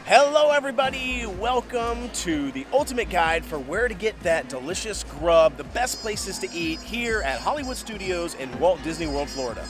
Hello everybody, welcome to the ultimate guide for where to get that delicious grub, the best places to eat here at Hollywood Studios in Walt Disney World, Florida.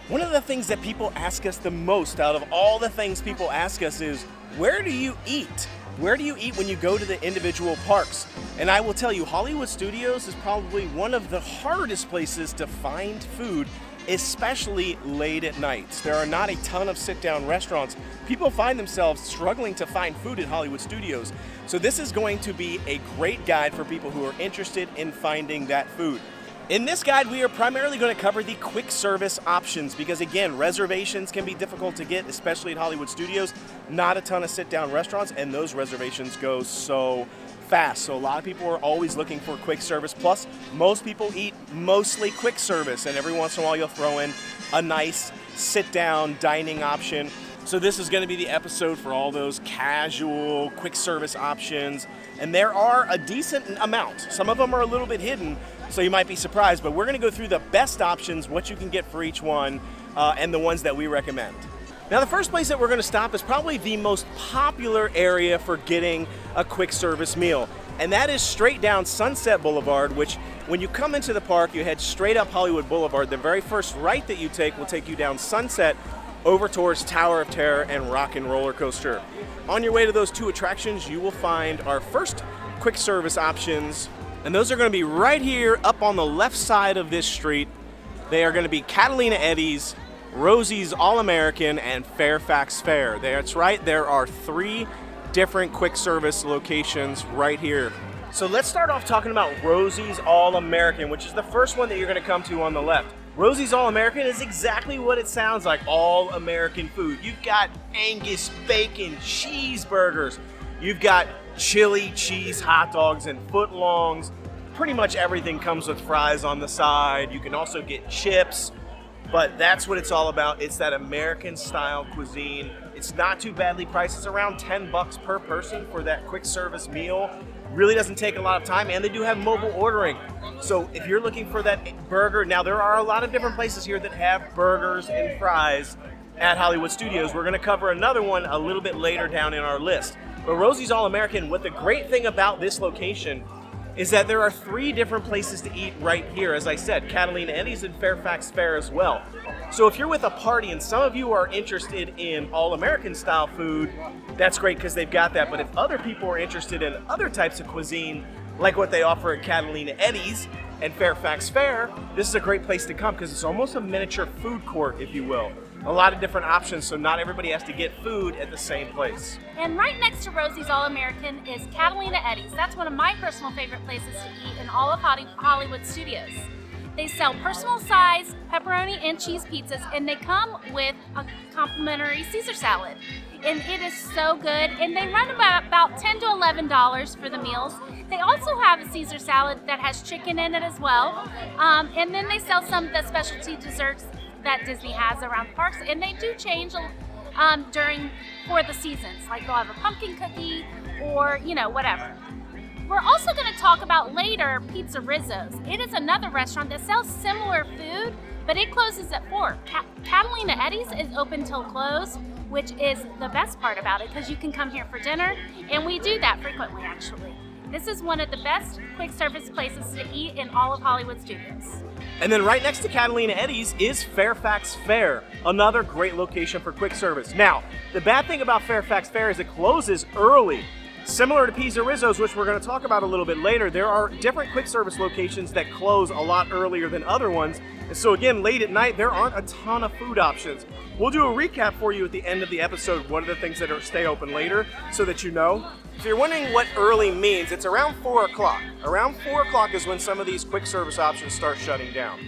One of the things that people ask us the most out of all the things people ask us is, where do you eat? Where do you eat when you go to the individual parks? And I will tell you, Hollywood Studios is probably one of the hardest places to find food, especially late at night. There are not a ton of sit-down restaurants. People find themselves struggling to find food at Hollywood Studios. So this is going to be a great guide for people who are interested in finding that food. In this guide, we are primarily going to cover the quick service options because, again, reservations can be difficult to get, especially at Hollywood Studios. Not a ton of sit-down restaurants, and those reservations go so fast. So a lot of people are always looking for quick service. Plus, most people eat mostly quick service, and every once in a while you'll throw in a nice sit-down dining option. So this is going to be the episode for all those casual quick service options, and there are a decent amount. Some of them are a little bit hidden, so you might be surprised, but we're going to go through the best options, what you can get for each one, and the ones that we recommend. Now, the first place that we're going to stop is probably the most popular area for getting a quick service meal, and that is straight down Sunset Boulevard, which when you come into the park, you head straight up Hollywood Boulevard. The very first right that you take will take you down Sunset over towards Tower of Terror and Rock and Roller Coaster. On your way to those two attractions, you will find our first quick service options, and those are going to be right here up on the left side of this street. They are going to be Catalina Eddies, Rosies AllAmerican, and Fairfax Fare. That's right, there are 3 different quick service locations right here. So let's start off talking about Rosies AllAmerican, which is the first one that you're going to come to on the left. Rosies AllAmerican is exactly what it sounds like, all American food. You've got Angus bacon cheeseburgers. You've got chili cheese hot dogs and footlongs. Pretty much everything comes with fries on the side. You can also get chips, but that's what it's all about. It's that American style cuisine. It's not too badly priced. It's around $10 per person for that quick service meal. Really doesn't take a lot of time, and they do have mobile ordering. So if you're looking for that burger, now there are a lot of different places here that have burgers and fries at Hollywood Studios. We're going to cover another one a little bit later down in our list. But Rosies AllAmerican, what the great thing about this location is that there are 3 different places to eat right here. As I said, Catalina Eddie's and Fairfax Fare as well. So if you're with a party and some of you are interested in all-American style food, that's great because they've got that. But if other people are interested in other types of cuisine, like what they offer at Catalina Eddie's and Fairfax Fare, this is a great place to come because it's almost a miniature food court, if you will. A lot of different options, so not everybody has to get food at the same place. And right next to Rosies AllAmerican is Catalina Eddie's. That's one of my personal favorite places to eat in all of Hollywood Studios. They sell personal size pepperoni and cheese pizzas, and they come with a complimentary Caesar salad. And it is so good, and they run about $10 to $11 for the meals. They also have a Caesar salad that has chicken in it as well. And then they sell some of the specialty desserts that Disney has around the parks, and they do change for the seasons. Like they'll have a pumpkin cookie or, whatever. We're also going to talk about later Pizza Rizzas. It is another restaurant that sells similar food, but it closes at 4. Catalina Eddie's is open till close, which is the best part about it because you can come here for dinner, and we do that frequently actually. This is one of the best quick service places to eat in all of Hollywood Studios. And then right next to Catalina Eddie's is Fairfax Fare, another great location for quick service. Now, the bad thing about Fairfax Fare is it closes early. Similar to Pizza Rizzo's, which we're going to talk about a little bit later, there are different quick service locations that close a lot earlier than other ones. And so again, late at night, there aren't a ton of food options. We'll do a recap for you at the end of the episode, what are the things that stay open later, so that you know. If you're wondering what early means, it's around 4 o'clock. Around 4 o'clock is when some of these quick service options start shutting down.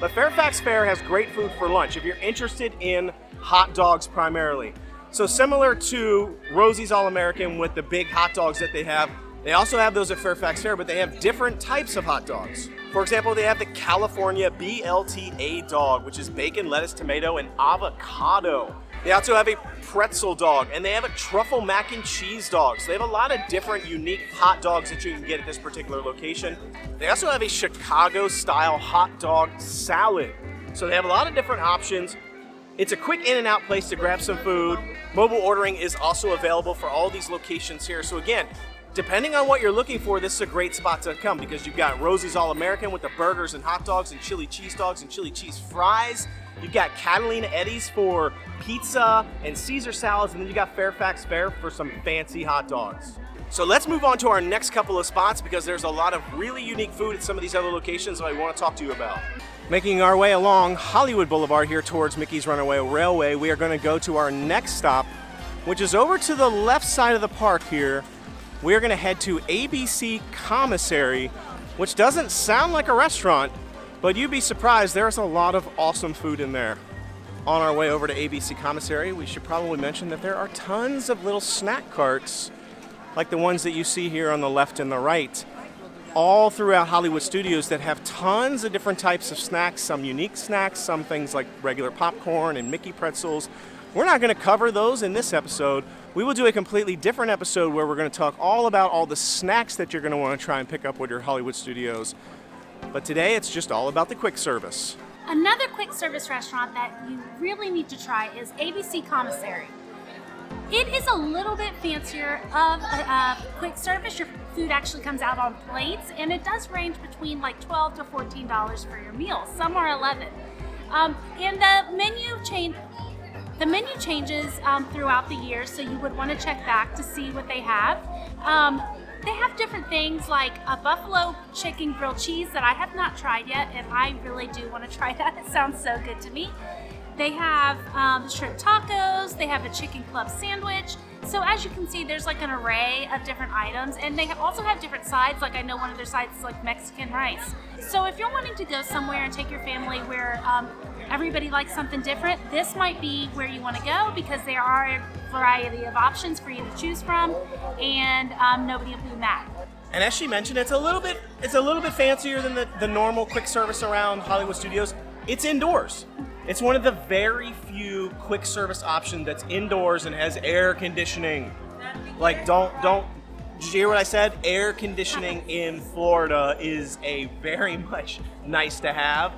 But Fairfax Fair has great food for lunch if you're interested in hot dogs primarily. So similar to Rosies AllAmerican with the big hot dogs that they also have those at Fairfax Fair, but they have different types of hot dogs. For example, they have the California BLTA dog, which is bacon, lettuce, tomato, and avocado. They also have a pretzel dog, and they have a truffle mac and cheese dog. So they have a lot of different unique hot dogs that you can get at this particular location. They also have a Chicago-style hot dog salad. So they have a lot of different options. It's a quick in and out place to grab some food. Mobile ordering is also available for all these locations here. So again, depending on what you're looking for, this is a great spot to come because you've got Rosies AllAmerican with the burgers and hot dogs and chili cheese dogs and chili cheese fries. You've got Catalina Eddie's for pizza and Caesar salads, and then you got Fairfax Fair for some fancy hot dogs. So let's move on to our next couple of spots because there's a lot of really unique food at some of these other locations that I want to talk to you about. Making our way along Hollywood Boulevard here towards Mickey's Runaway Railway, we are going to go to our next stop, which is over to the left side of the park here. We are going to head to ABC Commissary, which doesn't sound like a restaurant, but you'd be surprised, there's a lot of awesome food in there. On our way over to ABC Commissary, we should probably mention that there are tons of little snack carts, like the ones that you see here on the left and the right, all throughout Hollywood Studios that have tons of different types of snacks, some unique snacks, some things like regular popcorn and Mickey pretzels. We're not going to cover those in this episode. We will do a completely different episode where we're going to talk all about all the snacks that you're going to want to try and pick up with your Hollywood Studios. But today it's just all about the quick service. Another quick service restaurant that you really need to try is ABC Commissary. It is a little bit fancier of a quick service. Your food actually comes out on plates, and it does range between like $12 to $14 for your meal. Some are $11. And the menu changes throughout the year, so you would want to check back to see what they have. They have different things like a buffalo chicken grilled cheese that I have not tried yet, and I really do want to try that. It sounds so good to me. They have shrimp tacos, they have a chicken club sandwich. So as you can see, there's like an array of different items, and they also have different sides. Like I know one of their sides is like Mexican rice. So if you're wanting to go somewhere and take your family where everybody likes something different, this might be where you want to go because there are a variety of options for you to choose from, and nobody will be mad. And as she mentioned, it's a little bit fancier than the normal quick service around Hollywood Studios. It's indoors. It's one of the very few quick service options that's indoors and has air conditioning. Like, did you hear what I said? Air conditioning in Florida is a very much nice to have.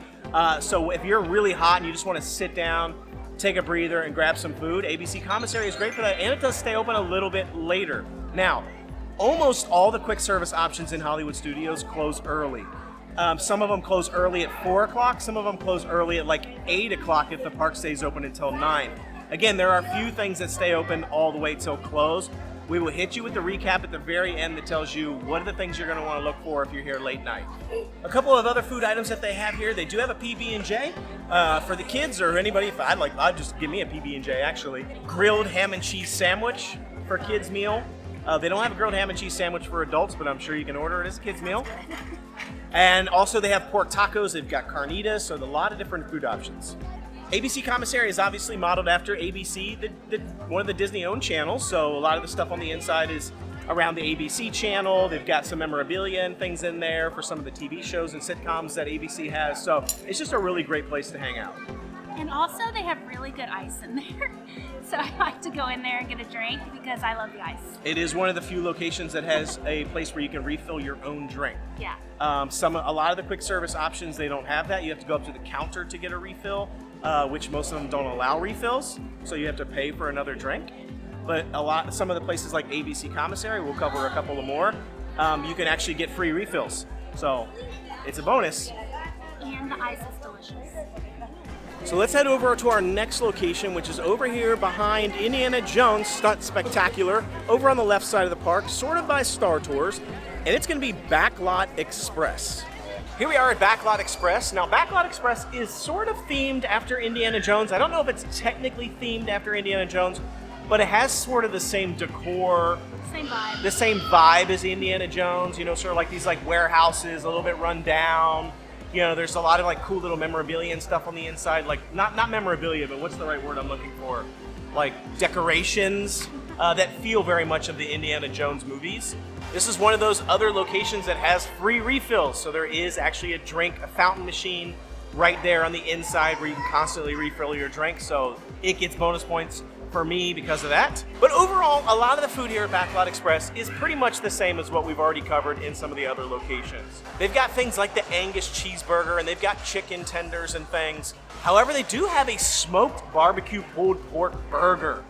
So if you're really hot and you just want to sit down, take a breather, and grab some food, ABC Commissary is great for that, and it does stay open a little bit later. Now, almost all the quick service options in Hollywood Studios close early. Some of them close early at 4 o'clock, some of them close early at like 8 o'clock if the park stays open until 9. Again, there are a few things that stay open all the way till close. We will hit you with the recap at the very end that tells you what are the things you're going to want to look for if you're here late night. A couple of other food items that they have here, they do have a PB&J for the kids or anybody. I'd just give me a PB&J actually. Grilled ham and cheese sandwich for kids meal. They don't have a grilled ham and cheese sandwich for adults, but I'm sure you can order it as a kid's meal. And also they have pork tacos, they've got carnitas, so a lot of different food options. ABC Commissary is obviously modeled after ABC, one of the Disney-owned channels, so a lot of the stuff on the inside is around the ABC channel. They've got some memorabilia and things in there for some of the TV shows and sitcoms that ABC has, so it's just a really great place to hang out. And also they have really good ice in there. So I like to go in there and get a drink because I love the ice. It is one of the few locations that has a place where you can refill your own drink. Yeah. A lot of the quick service options, they don't have that. You have to go up to the counter to get a refill, which most of them don't allow refills. So you have to pay for another drink. But some of the places like ABC Commissary, we'll cover a couple of more, you can actually get free refills. So it's a bonus. And the ice is delicious. So let's head over to our next location, which is over here behind Indiana Jones Stunt Spectacular, over on the left side of the park, sort of by Star Tours, and it's going to be Backlot Express. Here we are at Backlot Express. Now, Backlot Express is sort of themed after Indiana Jones. I don't know if it's technically themed after Indiana Jones, but it has sort of the same decor, Same vibe. the same vibe as Indiana Jones, you know, sort of like these like warehouses, a little bit run down. You know, there's a lot of like cool little memorabilia and stuff on the inside, like not memorabilia, but what's the right word I'm looking for? Like decorations that feel very much of the Indiana Jones movies. This is one of those other locations that has free refills. So there is actually a fountain machine right there on the inside where you can constantly refill your drink. So it gets bonus points for me because of that. But overall, a lot of the food here at Backlot Express is pretty much the same as what we've already covered in some of the other locations. They've got things like the Angus cheeseburger, and they've got chicken tenders and things. However, they do have a smoked barbecue pulled pork burger.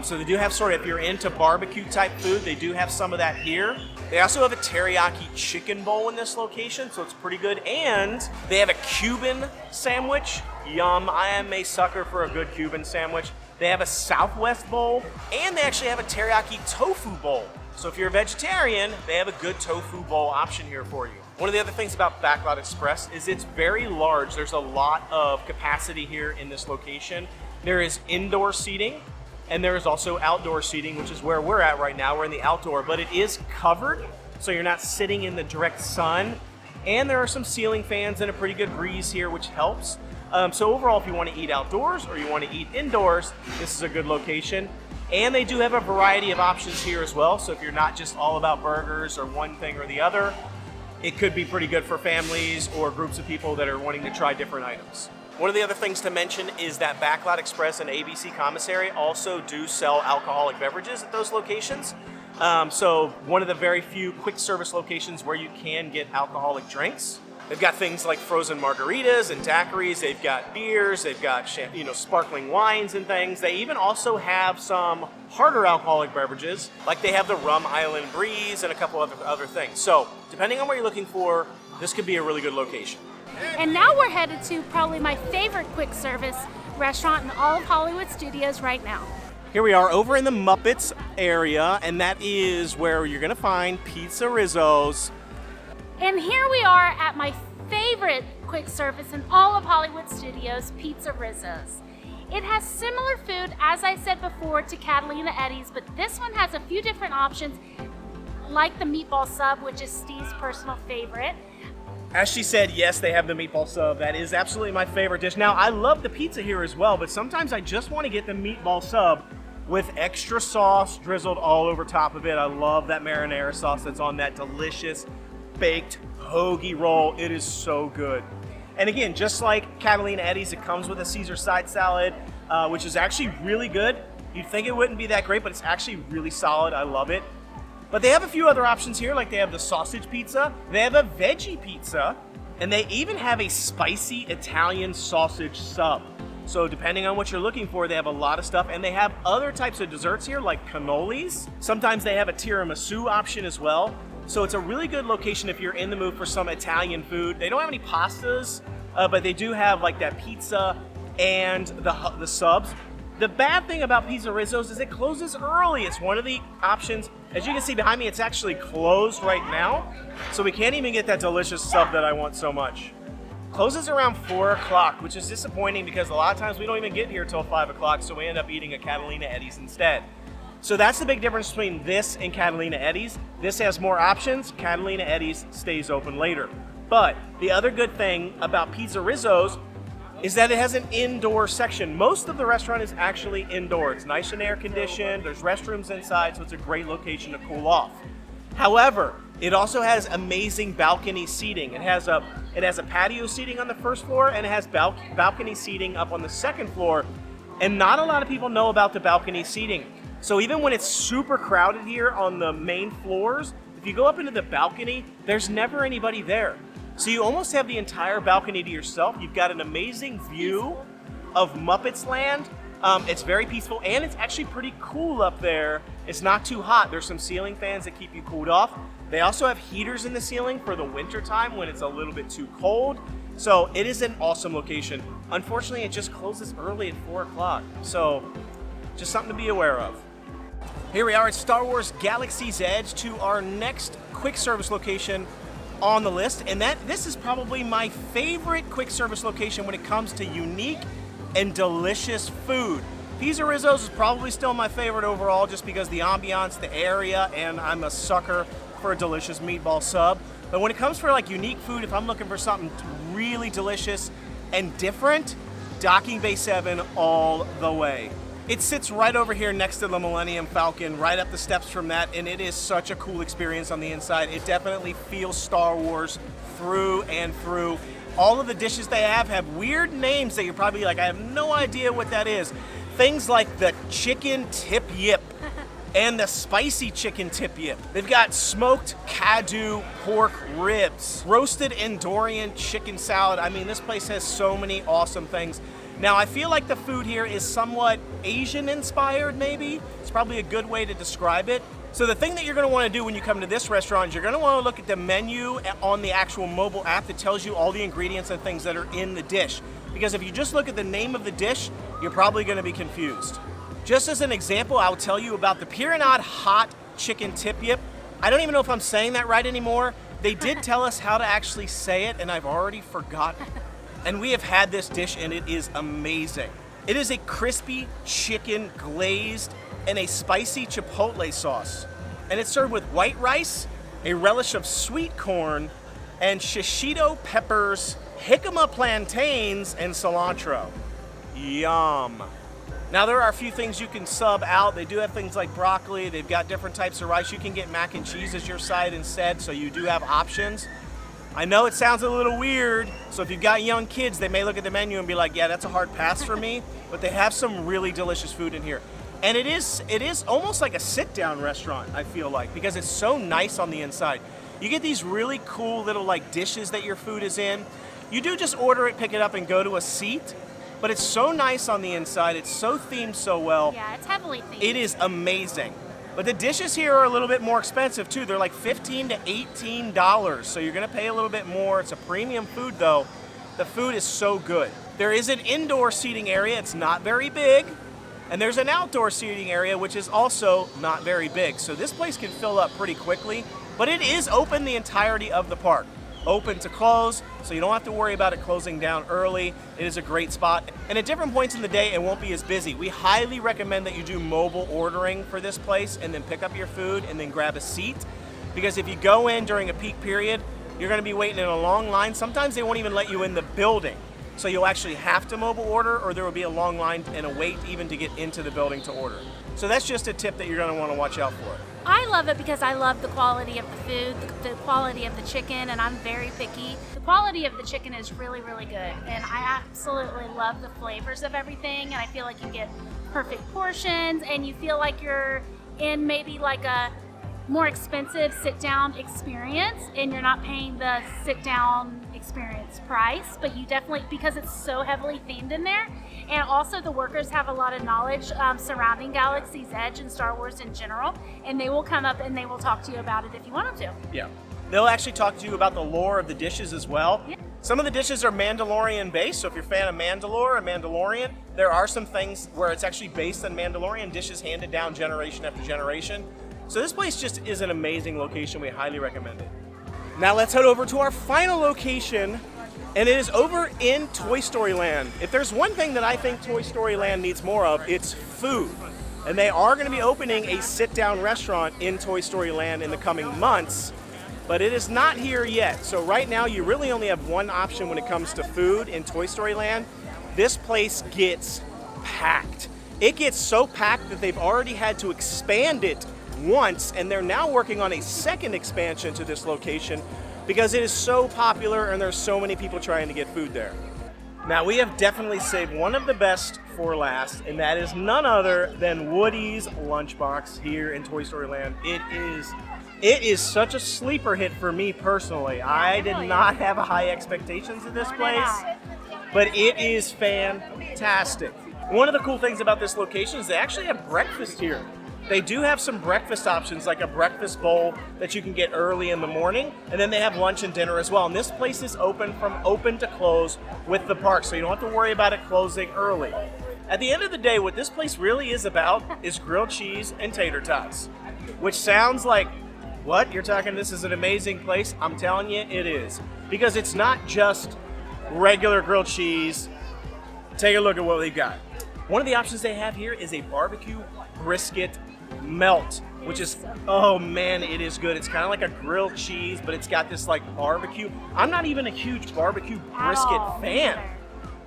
So they do have sort of, if you're into barbecue type food, they do have some of that here. They also have a teriyaki chicken bowl in this location, so it's pretty good. And they have a Cuban sandwich. Yum, I am a sucker for a good Cuban sandwich. They have a Southwest bowl, and they actually have a teriyaki tofu bowl. So if you're a vegetarian, they have a good tofu bowl option here for you. One of the other things about Backlot Express is it's very large. There's a lot of capacity here in this location. There is indoor seating, and there is also outdoor seating, which is where we're at right now. We're in the outdoor, but it is covered, so you're not sitting in the direct sun. And there are some ceiling fans and a pretty good breeze here, which helps. So overall, if you want to eat outdoors or you want to eat indoors, this is a good location. And they do have a variety of options here as well. So if you're not just all about burgers or one thing or the other, it could be pretty good for families or groups of people that are wanting to try different items. One of the other things to mention is that Backlot Express and ABC Commissary also do sell alcoholic beverages at those locations. So one of the very few quick service locations where you can get alcoholic drinks. They've got things like frozen margaritas and daiquiris. They've got beers. They've got sparkling wines and things. They even also have some harder alcoholic beverages, like they have the Rum Island Breeze and a couple other things. So depending on what you're looking for, this could be a really good location. And now we're headed to probably my favorite quick service restaurant in all of Hollywood Studios right now. Here we are over in the Muppets area, and that is where you're gonna find Pizza Rizzos. And here we are at my favorite quick service in all of Hollywood Studios, Pizza Rizzas. It has similar food, as I said before, to Catalina Eddie's, but this one has a few different options, like the meatball sub, which is Steve's personal favorite. As she said, yes, they have the meatball sub. That is absolutely my favorite dish. Now, I love the pizza here as well, but sometimes I just want to get the meatball sub with extra sauce drizzled all over top of it. I love that marinara sauce that's on that delicious baked hoagie roll. It is so good. And again, just like Catalina Eddie's, it comes with a Caesar side salad, which is actually really good. You'd think it wouldn't be that great, but it's actually really solid. I love it. But they have a few other options here, like they have the sausage pizza, they have a veggie pizza, and they even have a spicy Italian sausage sub. So depending on what you're looking for, they have a lot of stuff, and they have other types of desserts here, like cannolis. Sometimes they have a tiramisu option as well. So it's a really good location if you're in the mood for some Italian food. They don't have any pastas, but they do have like that pizza and the subs. The bad thing about Pizza Rizzos is it closes early. It's one of the options. As you can see behind me, it's actually closed right now. So we can't even get that delicious sub that I want so much. Closes around 4 o'clock, which is disappointing because a lot of times we don't even get here till 5 o'clock, so we end up eating a Catalina Eddie's instead. So that's the big difference between this and Catalina Eddie's. This has more options. Catalina Eddie's stays open later. But the other good thing about Pizza Rizzos is that it has an indoor section. Most of the restaurant is actually indoor. It's nice and air conditioned. There's restrooms inside, so it's a great location to cool off. However, it also has amazing balcony seating. It has a patio seating on the first floor, and it has balcony seating up on the second floor. And not a lot of people know about the balcony seating. So even when it's super crowded here on the main floors, if you go up into the balcony, there's never anybody there. So you almost have the entire balcony to yourself. You've got an amazing view of Muppets Land. It's very peaceful, and it's actually pretty cool up there. It's not too hot. There's some ceiling fans that keep you cooled off. They also have heaters in the ceiling for the winter time when it's a little bit too cold. So it is an awesome location. Unfortunately, it just closes early at 4 o'clock. So just something to be aware of. Here we are at Star Wars Galaxy's Edge to our next quick service location on the list. And this is probably my favorite quick service location when it comes to unique and delicious food. Pizza Rizzos is probably still my favorite overall just because the ambiance, the area, and I'm a sucker for a delicious meatball sub. But when it comes for like unique food, if I'm looking for something really delicious and different, Docking Bay 7 all the way. It sits right over here next to the Millennium Falcon, right up the steps from that, and it is such a cool experience on the inside. It definitely feels Star Wars through and through. All of the dishes they have weird names that you're probably like, I have no idea what that is. Things like the chicken tip yip and the spicy chicken tip yip. They've got smoked Cadu pork ribs, roasted Andorian chicken salad. I mean, this place has so many awesome things. Now, I feel like the food here is somewhat Asian inspired, maybe. It's probably a good way to describe it. So the thing that you're gonna wanna do when you come to this restaurant is you're gonna wanna look at the menu on the actual mobile app that tells you all the ingredients and things that are in the dish. Because if you just look at the name of the dish, you're probably gonna be confused. Just as an example, I'll tell you about the Piranha hot chicken tip yip. I don't even know if I'm saying that right anymore. They did tell us how to actually say it, and I've already forgotten. And we have had this dish, and it is amazing. It is a crispy chicken glazed in a spicy chipotle sauce. And it's served with white rice, a relish of sweet corn, and shishito peppers, jicama plantains, and cilantro. Yum. Now there are a few things you can sub out. They do have things like broccoli. They've got different types of rice. You can get mac and cheese as your side instead, so you do have options. I know it sounds a little weird, so if you've got young kids, they may look at the menu and be like, yeah, that's a hard pass for me, but they have some really delicious food in here. And it is almost like a sit-down restaurant, I feel like, because it's so nice on the inside. You get these really cool little like dishes that your food is in. You do just order it, pick it up, and go to a seat, but it's so nice on the inside. It's so themed so well. Yeah, it's heavily themed. It is amazing. But the dishes here are a little bit more expensive too. They're like $15 to $18, so you're gonna pay a little bit more. It's a premium food though. The food is so good. There is an indoor seating area. It's not very big. And there's an outdoor seating area, which is also not very big. So this place can fill up pretty quickly, but it is open the entirety of the park. Open to close, so you don't have to worry about it closing down early. It is a great spot. And at different points in the day, it won't be as busy. We highly recommend that you do mobile ordering for this place and then pick up your food and then grab a seat. Because if you go in during a peak period, you're gonna be waiting in a long line. Sometimes they won't even let you in the building. So you'll actually have to mobile order, or there will be a long line and a wait even to get into the building to order. So that's just a tip that you're gonna wanna watch out for. I love it because I love the quality of the food, the quality of the chicken, and I'm very picky. The quality of the chicken is really, really good, and I absolutely love the flavors of everything, and I feel like you get perfect portions, and you feel like you're in maybe like a more expensive sit-down experience, and you're not paying the sit-down experience price, but you definitely, because it's so heavily themed in there, and also the workers have a lot of knowledge surrounding Galaxy's Edge and Star Wars in general, and they will come up and they will talk to you about it if you want them to. Yeah. They'll actually talk to you about the lore of the dishes as well. Yeah. Some of the dishes are Mandalorian based, so if you're a fan of Mandalore or Mandalorian, there are some things where it's actually based on Mandalorian dishes handed down generation after generation. So this place just is an amazing location. We highly recommend it. Now let's head over to our final location, and it is over in Toy Story Land. If there's one thing that I think Toy Story Land needs more of, it's food. And they are going to be opening a sit-down restaurant in Toy Story Land in the coming months, but it is not here yet. So right now you really only have one option when it comes to food in Toy Story Land. This place gets packed. It gets so packed that they've already had to expand it once, and they're now working on a second expansion to this location because it is so popular and there's so many people trying to get food there. Now we have definitely saved one of the best for last, and that is none other than Woody's Lunchbox here in Toy Story Land. It is such a sleeper hit for me personally. I did not have high expectations of this place, but it is fantastic. One of the cool things about this location is they actually have breakfast here. They do have some breakfast options, like a breakfast bowl that you can get early in the morning, and then they have lunch and dinner as well. And this place is open from open to close with the park, so you don't have to worry about it closing early. At the end of the day, what this place really is about is grilled cheese and tater tots, which sounds like, what? You're talking this is an amazing place? I'm telling you, it is. Because it's not just regular grilled cheese. Take a look at what they've got. One of the options they have here is a barbecue brisket melt, which is, oh man, it is good. It's kind of like a grilled cheese, but it's got this like barbecue. I'm not even a huge barbecue brisket fan,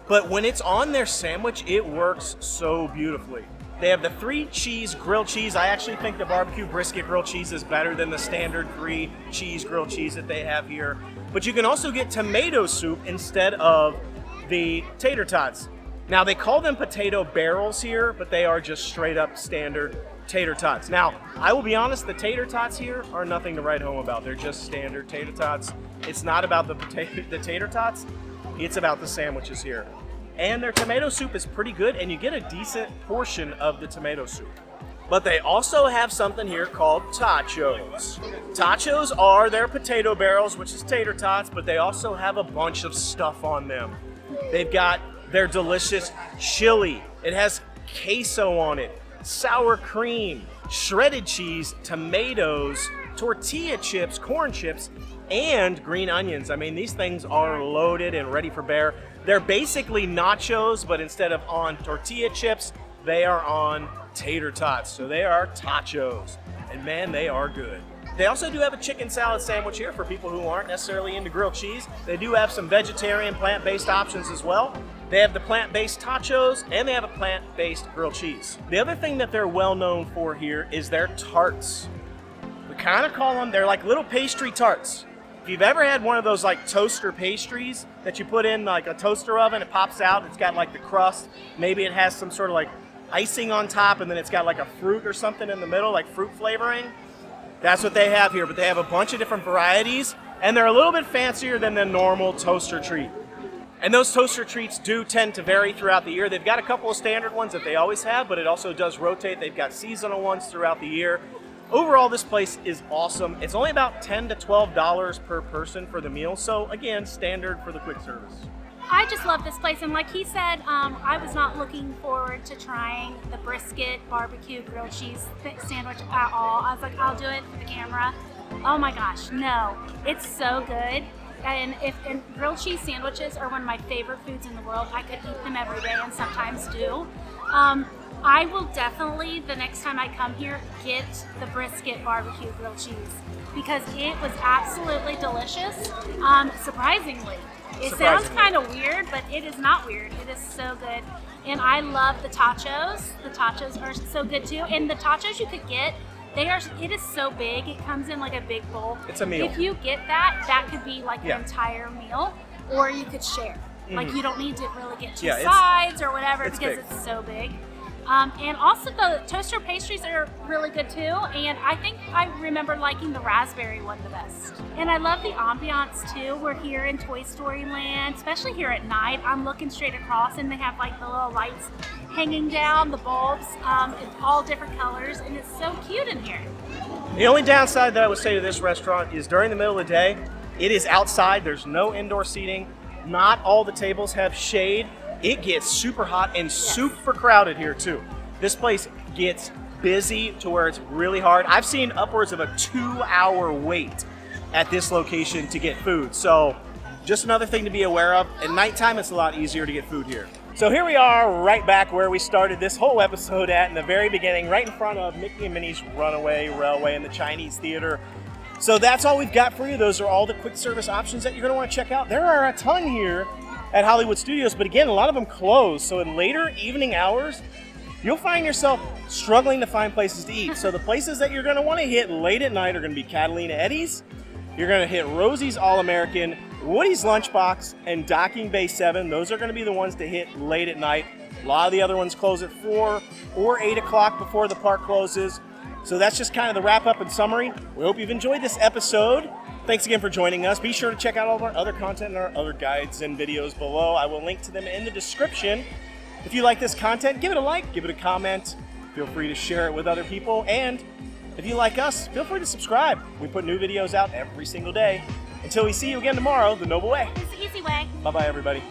but when it's on their sandwich, it works so beautifully. They have the 3-cheese grilled cheese. I actually think the barbecue brisket grilled cheese is better than the standard 3-cheese grilled cheese that they have here. But you can also get tomato soup instead of the tater tots. Now, they call them potato barrels here, but they are just straight up standard tater tots. Now, I will be honest, the tater tots here are nothing to write home about. They're just standard tater tots. It's not about the tater tots, it's about the sandwiches here. And their tomato soup is pretty good, and you get a decent portion of the tomato soup. But they also have something here called tachos. Tachos are their potato barrels, which is tater tots, but they also have a bunch of stuff on them. They've got their delicious chili. It has queso on it, sour cream, shredded cheese, tomatoes, tortilla chips, corn chips, and green onions. I mean, these things are loaded and ready for bear. They're basically nachos, but instead of on tortilla chips, they are on tater tots. So they are tachos, and man, they are good. They also do have a chicken salad sandwich here for people who aren't necessarily into grilled cheese. They do have some vegetarian, plant-based options as well. They have the plant-based tachos, and they have a plant-based grilled cheese. The other thing that they're well known for here is their tarts. We kind of call them, they're like little pastry tarts. If you've ever had one of those like toaster pastries that you put in like a toaster oven, it pops out, it's got like the crust, maybe it has some sort of like icing on top, and then it's got like a fruit or something in the middle, like fruit flavoring. That's what they have here, but they have a bunch of different varieties, and they're a little bit fancier than the normal toaster treat. And those toaster treats do tend to vary throughout the year. They've got a couple of standard ones that they always have, but it also does rotate. They've got seasonal ones throughout the year. Overall, this place is awesome. It's only about $10 to $12 per person for the meal, so again, standard for the quick service. I just love this place, and like he said, I was not looking forward to trying the brisket barbecue grilled cheese sandwich at all. I was like, I'll do it for the camera. Oh my gosh, no, it's so good. And grilled cheese sandwiches are one of my favorite foods in the world. I could eat them every day, and sometimes do. I will definitely, the next time I come here, get the brisket barbecue grilled cheese because it was absolutely delicious, surprisingly. It sounds kind of weird, but it is not weird. It is so good. And I love the tachos. The tachos are so good too. And the tachos you could get, it is so big. It comes in like a big bowl. It's a meal. If you get that, that could be like the entire meal, or you could share. Like you don't need to really get two sides or whatever because it's so big. And also the toaster pastries are really good too, and I think I remember liking the raspberry one the best. And I love the ambiance too. We're here in Toy Story Land, especially here at night. I'm looking straight across and they have like the little lights hanging down, the bulbs, in all different colors, and it's so cute in here. The only downside that I would say to this restaurant is during the middle of the day, it is outside, there's no indoor seating, not all the tables have shade. It gets super hot and super crowded here too. This place gets busy to where it's really hard. I've seen upwards of a 2-hour wait at this location to get food. So just another thing to be aware of. At nighttime, it's a lot easier to get food here. So here we are right back where we started this whole episode at in the very beginning, right in front of Mickey and Minnie's Runaway Railway in the Chinese Theater. So that's all we've got for you. Those are all the quick service options that you're gonna wanna check out. There are a ton here at Hollywood Studios, but again, a lot of them close. So in later evening hours, you'll find yourself struggling to find places to eat. So the places that you're gonna wanna hit late at night are gonna be Catalina Eddie's, you're gonna hit Rosies AllAmerican, Woody's Lunchbox, and Docking Bay 7. Those are gonna be the ones to hit late at night. A lot of the other ones close at 4 or 8 o'clock before the park closes. So that's just kind of the wrap up and summary. We hope you've enjoyed this episode. Thanks again for joining us. Be sure to check out all of our other content and our other guides and videos below. I will link to them in the description. If you like this content, give it a like, give it a comment, Feel free to share it with other people. And if you like us, feel free to subscribe. We put new videos out every single day. Until we see you again tomorrow, the Noble Way. It's the easy way. Bye-bye, everybody.